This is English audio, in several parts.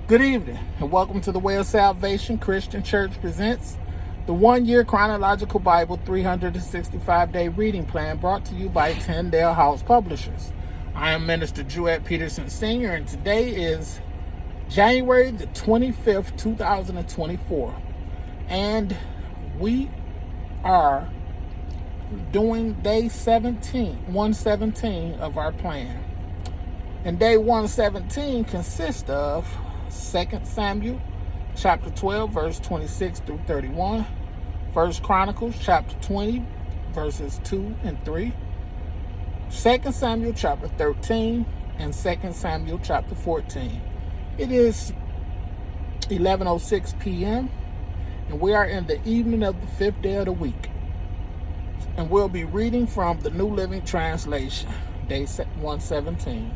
Good evening, and welcome to the Way of Salvation Christian Church presents the one-year Chronological Bible 365-day reading plan brought to you by Tyndale House Publishers. I am Minister Jewett Peterson Sr., and today is January the 25th, 2024, and we are doing day 117 of our plan. And day 117 consists of 2 Samuel chapter 12, verse 26 through 31, 1 Chronicles chapter 20, verses 2 and 3, 2 Samuel chapter 13, and 2 Samuel chapter 14. It is 11:06 p.m., and we are in the evening of the 5th day of the week. And we'll be reading from the New Living Translation, day 117.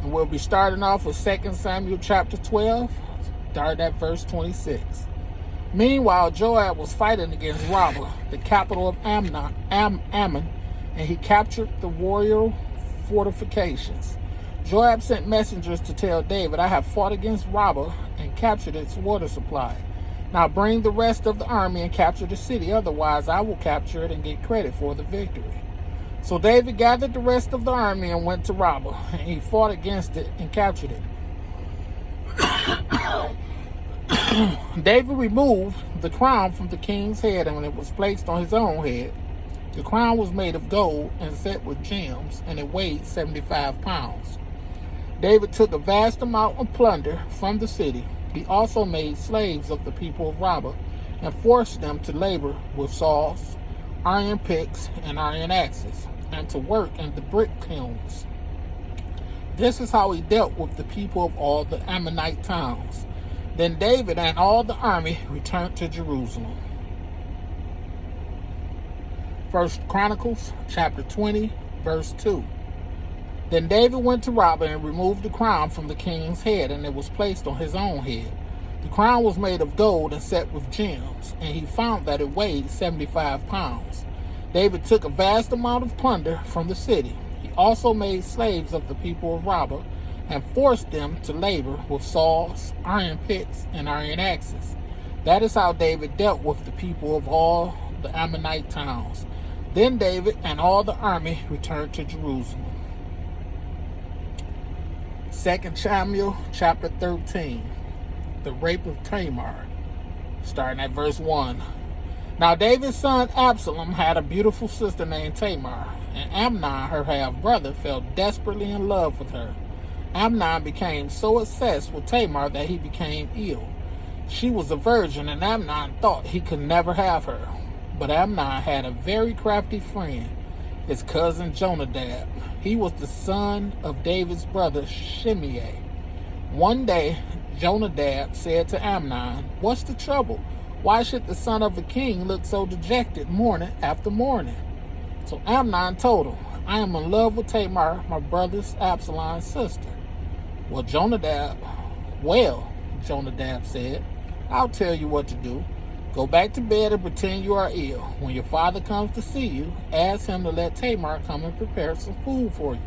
And we'll be starting off with 2 Samuel chapter 12, starting at verse 26. Meanwhile, Joab was fighting against Rabbah, the capital of Ammon, and he captured the warrior fortifications. Joab sent messengers to tell David, "I have fought against Rabbah and captured its water supply. Now bring the rest of the army and capture the city, otherwise I will capture it and get credit for the victory." So David gathered the rest of the army and went to Rabbah, and he fought against it and captured it. David removed the crown from the king's head, and when it was placed on his own head, the crown was made of gold and set with gems, and it weighed 75 pounds. David took a vast amount of plunder from the city. He also made slaves of the people of Rabbah and forced them to labor with saws, iron picks, and iron axes, and to work in the brick kilns. This is how he dealt with the people of all the Ammonite towns. Then David and all the army returned to Jerusalem. 1 Chronicles chapter 20, verse 2. Then David went to Rabbah and removed the crown from the king's head, and it was placed on his own head. The crown was made of gold and set with gems, and he found that it weighed 75 pounds. David took a vast amount of plunder from the city. He also made slaves of the people of Rabbah and forced them to labor with saws, iron picks, and iron axes. That is how David dealt with the people of all the Ammonite towns. Then David and all the army returned to Jerusalem. 2 Samuel chapter 13, the rape of Tamar, starting at verse 1. Now David's son Absalom had a beautiful sister named Tamar, and Amnon, her half-brother, fell desperately in love with her. Amnon became so obsessed with Tamar that he became ill. She was a virgin, and Amnon thought he could never have her. But Amnon had a very crafty friend, his cousin Jonadab. He was the son of David's brother Shimei. One day, Jonadab said to Amnon, "What's the trouble? Why should the son of a king look so dejected morning after morning?" So Amnon told him, "I am in love with Tamar, my brother's Absalom's sister." Jonadab said, "I'll tell you what to do. Go back to bed and pretend you are ill. When your father comes to see you, ask him to let Tamar come and prepare some food for you.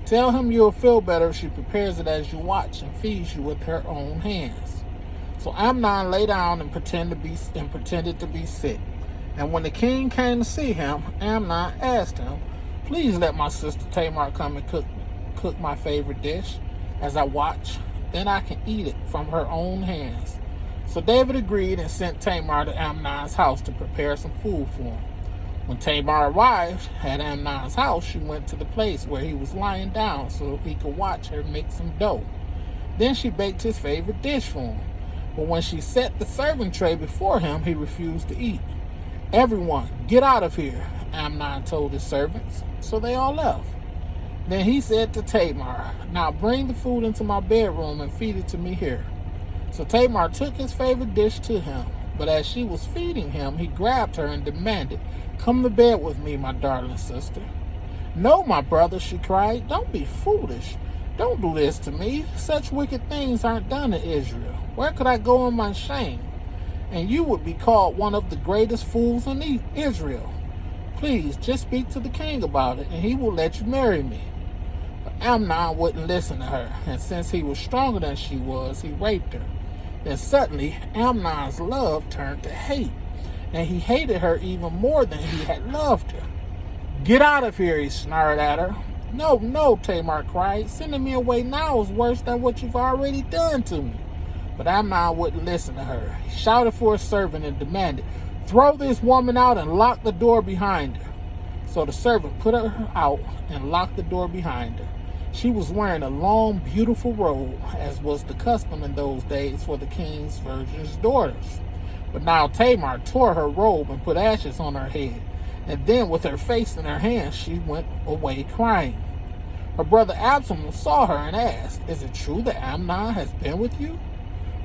Tell him you'll feel better if she prepares it as you watch and feeds you with her own hands." So Amnon lay down and pretended to be sick. And when the king came to see him, Amnon asked him, "Please let my sister Tamar come and cook my favorite dish as I watch. Then I can eat it from her own hands." So David agreed and sent Tamar to Amnon's house to prepare some food for him. When Tamar arrived at Amnon's house, she went to the place where he was lying down so he could watch her make some dough. Then she baked his favorite dish for him. But when she set the serving tray before him, he refused to eat. "Everyone, get out of here," Amnon told his servants. So they all left. Then he said to Tamar, "Now bring the food into my bedroom and feed it to me here." So Tamar took his favorite dish to him, but as she was feeding him, he grabbed her and demanded, "Come to bed with me, my darling sister." "No, my brother," she cried. "Don't be foolish. Don't do this to me. Such wicked things aren't done in Israel. Where could I go in my shame? And you would be called one of the greatest fools in Israel. Please, just speak to the king about it, and he will let you marry me." Amnon wouldn't listen to her, and since he was stronger than she was, he raped her. Then suddenly, Amnon's love turned to hate, and he hated her even more than he had loved her. "Get out of here," he snarled at her. "No, no," Tamar cried. "Sending me away now is worse than what you've already done to me." But Amnon wouldn't listen to her. He shouted for a servant and demanded, "Throw this woman out and lock the door behind her." So the servant put her out and locked the door behind her. She was wearing a long, beautiful robe, as was the custom in those days for the king's virgins' daughters. But now Tamar tore her robe and put ashes on her head, and then with her face in her hands she went away crying. Her brother Absalom saw her and asked, "Is it true that Amnon has been with you?"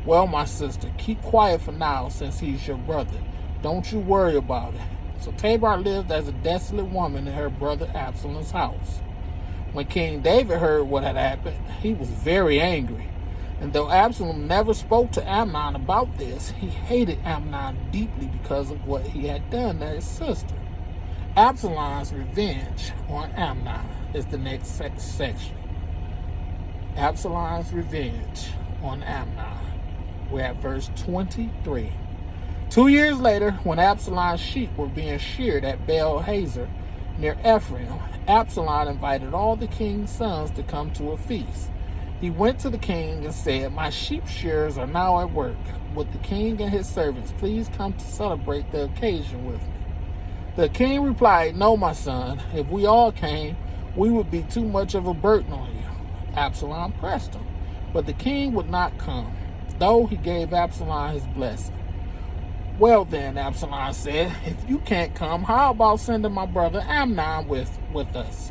"Well, my sister, keep quiet for now, since he's your brother. Don't you worry about it." So Tamar lived as a desolate woman in her brother Absalom's house. When King David heard what had happened, he was very angry. And though Absalom never spoke to Amnon about this, he hated Amnon deeply because of what he had done to his sister. Absalom's revenge on Amnon is the next section. Absalom's revenge on Amnon. We're at verse 23. 2 years later, when Absalom's sheep were being sheared at Baal-Hazor near Ephraim, Absalom invited all the king's sons to come to a feast. He went to the king and said, "My sheep shearers are now at work. Would the king and his servants please come to celebrate the occasion with me?" The king replied, "No, my son. If we all came, we would be too much of a burden on you." Absalom pressed him, but the king would not come, though he gave Absalom his blessing. "Well then," Absalom said, "if you can't come, how about sending my brother Amnon with us?"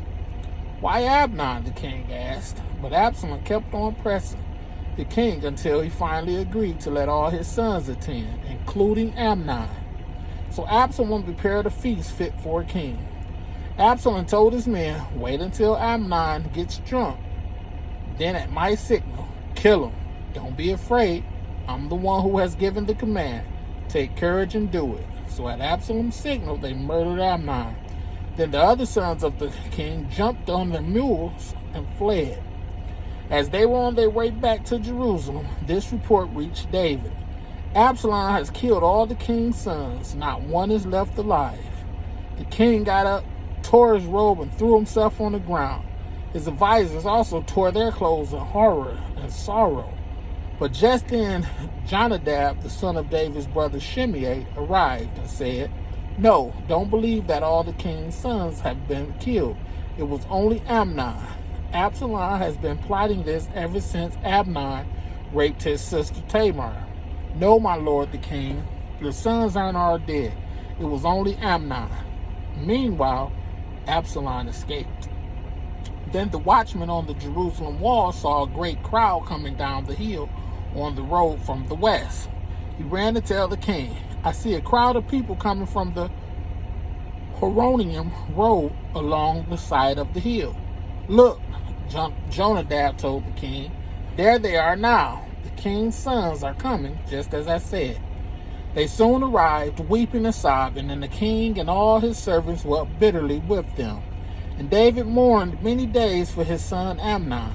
"Why Amnon?" the king asked. But Absalom kept on pressing the king until he finally agreed to let all his sons attend, including Amnon. So Absalom prepared a feast fit for a king. Absalom told his men, "Wait until Amnon gets drunk. Then at my signal, kill him. Don't be afraid. I'm the one who has given the command. Take courage and do it." So at Absalom's signal, they murdered Amnon. Then the other sons of the king jumped on their mules and fled. As they were on their way back to Jerusalem, this report reached David. "Absalom has killed all the king's sons. Not one is left alive." The king got up, tore his robe, and threw himself on the ground. His advisors also tore their clothes in horror and sorrow. But just then, Jonadab, the son of David's brother Shimei, arrived and said, "No, don't believe that all the king's sons have been killed. It was only Amnon. Absalom has been plotting this ever since Amnon raped his sister Tamar." "No, my lord the king, your sons aren't all dead. It was only Amnon." Meanwhile, Absalom escaped. Then the watchman on the Jerusalem wall saw a great crowd coming down the hill on the road from the west. He ran to tell the king, "I see a crowd of people coming from the Chronicles road along the side of the hill." "Look," Jonadab told the king, "there they are now. The king's sons are coming, just as I said." They soon arrived, weeping and sobbing, and the king and all his servants wept bitterly with them. And David mourned many days for his son Amnon.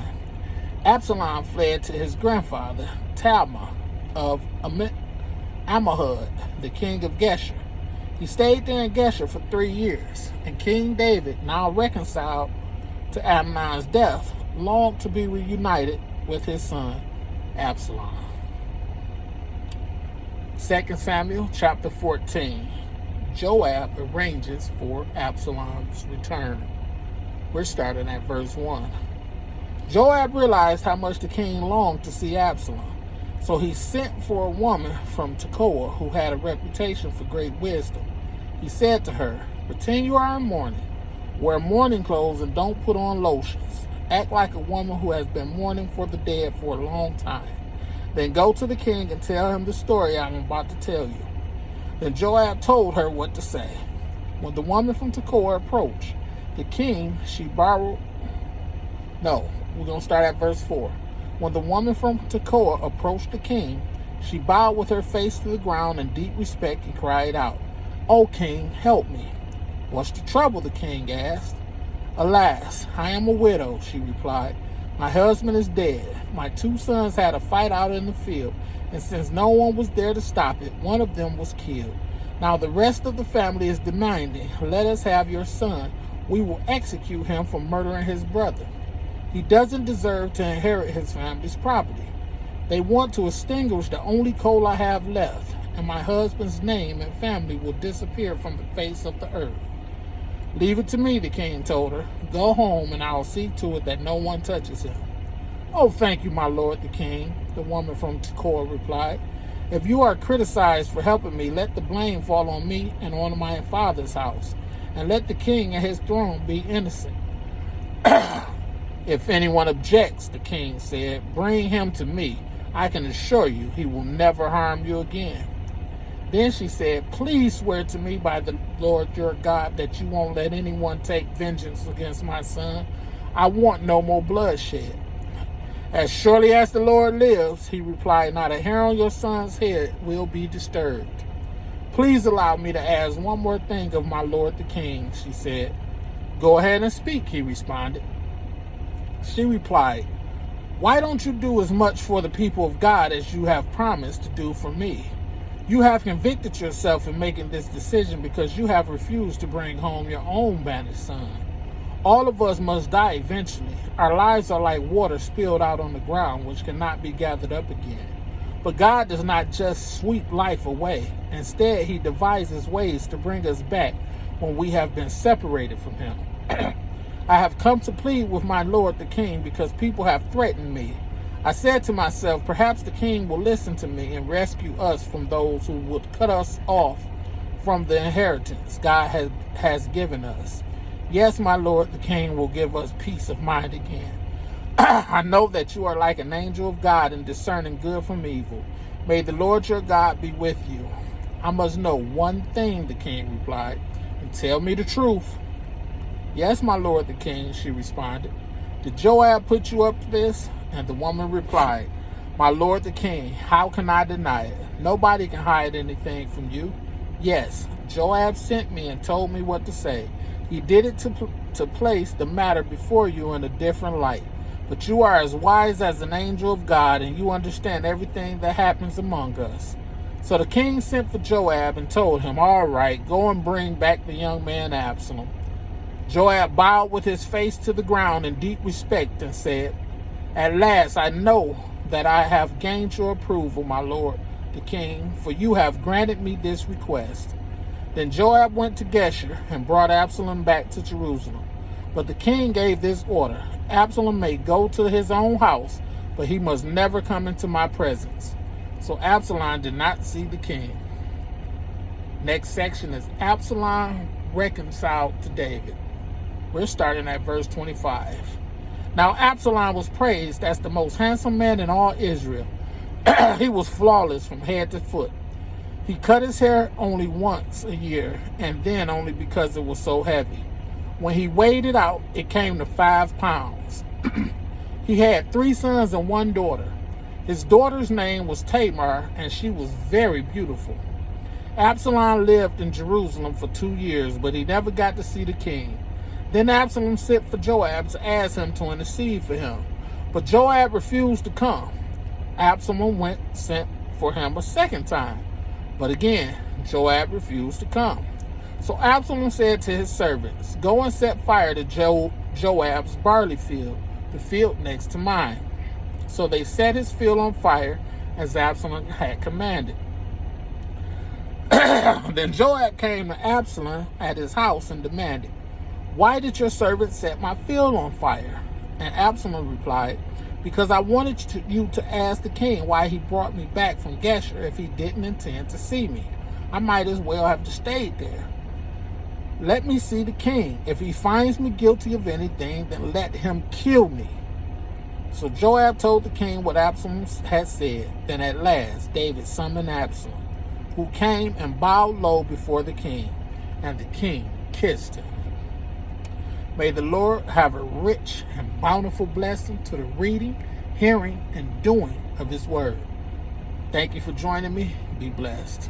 Absalom fled to his grandfather, Talmah of Ammihud, the king of Geshur. He stayed there in Geshur for 3 years, and King David, now reconciled to Amnon's death, longed to be reunited with his son Absalom. 2 Samuel chapter 14. Joab arranges for Absalom's return. We're starting at verse 1. Joab realized how much the king longed to see Absalom, so he sent for a woman from Tekoa who had a reputation for great wisdom. He said to her, "Pretend you are in mourning. Wear mourning clothes and don't put on lotions. Act like a woman who has been mourning for the dead for a long time. Then go to the king and tell him the story I'm about to tell you." Then Joab told her what to say. When the woman from Tekoa approached the king, we're going to start at verse 4. When the woman from Tekoa approached the king, she bowed with her face to the ground in deep respect and cried out, "O king, help me." "What's the trouble?" the king asked. Alas, I am a widow, she replied. My husband is dead. My 2 sons had a fight out in the field, and since no one was there to stop it, one of them was killed. Now the rest of the family is demanding, let us have your son. We will execute him for murdering his brother. He doesn't deserve to inherit his family's property. They want to extinguish the only coal I have left, and my husband's name and family will disappear from the face of the earth. Leave it to me, the king told her. Go home, and I'll see to it that no one touches him. Oh, thank you, my lord, the king, the woman from Tekoa replied. If you are criticized for helping me, let the blame fall on me and on my father's house, and let the king and his throne be innocent. If anyone objects, the king said, bring him to me. I can assure you he will never harm you again. Then she said, please swear to me by the Lord your God that you won't let anyone take vengeance against my son. I want no more bloodshed. As surely as the Lord lives, he replied, not a hair on your son's head will be disturbed. Please allow me to ask one more thing of my lord the king, she said. Go ahead and speak, he responded. She replied, why don't you do as much for the people of God as you have promised to do for me? You have convicted yourself in making this decision because you have refused to bring home your own banished son. All of us must die eventually. Our lives are like water spilled out on the ground, which cannot be gathered up again. But God does not just sweep life away. Instead, he devises ways to bring us back when we have been separated from him. I have come to plead with my lord the king because people have threatened me. I said to myself, perhaps the king will listen to me and rescue us from those who would cut us off from the inheritance God has given us. Yes, my lord, the king will give us peace of mind again. I know that you are like an angel of God in discerning good from evil. May the Lord your God be with you. I must know one thing, the king replied, and tell me the truth. Yes, my lord, the king, she responded. Did Joab put you up to this? And the woman replied, my lord the king, how can I deny it? Nobody can hide anything from you. Yes, Joab sent me and told me what to say. He did it to place the matter before you in a different light. But you are as wise as an angel of God, and you understand everything that happens among us. So the king sent for Joab and told him, all right, go and bring back the young man Absalom. Joab bowed with his face to the ground in deep respect and said, at last I know that I have gained your approval, my lord the king, for you have granted me this request. Then Joab went to Geshur and brought Absalom back to Jerusalem. But the king gave this order, Absalom may go to his own house, but he must never come into my presence. So Absalom did not see the king. Next section is Absalom reconciled to David. We're starting at verse 25. Now Absalom was praised as the most handsome man in all Israel. He was flawless from head to foot. He cut his hair only once a year, and then only because it was so heavy. When he weighed it out, it came to 5 pounds. He had 3 sons and 1 daughter. His daughter's name was Tamar, and she was very beautiful. Absalom lived in Jerusalem for 2 years, but he never got to see the king. Then Absalom sent for Joab to ask him to intercede for him. But Joab refused to come. Absalom sent for him a second time. But again, Joab refused to come. So Absalom said to his servants, go and set fire to Joab's barley field, the field next to mine. So they set his field on fire as Absalom had commanded. Then Joab came to Absalom at his house and demanded, why did your servant set my field on fire? And Absalom replied, because I wanted you to ask the king why he brought me back from Geshur if he didn't intend to see me. I might as well have stayed there. Let me see the king. If he finds me guilty of anything, then let him kill me. So Joab told the king what Absalom had said. Then at last David summoned Absalom, who came and bowed low before the king, and the king kissed him. May the Lord have a rich and bountiful blessing to the reading, hearing, and doing of his word. Thank you for joining me. Be blessed.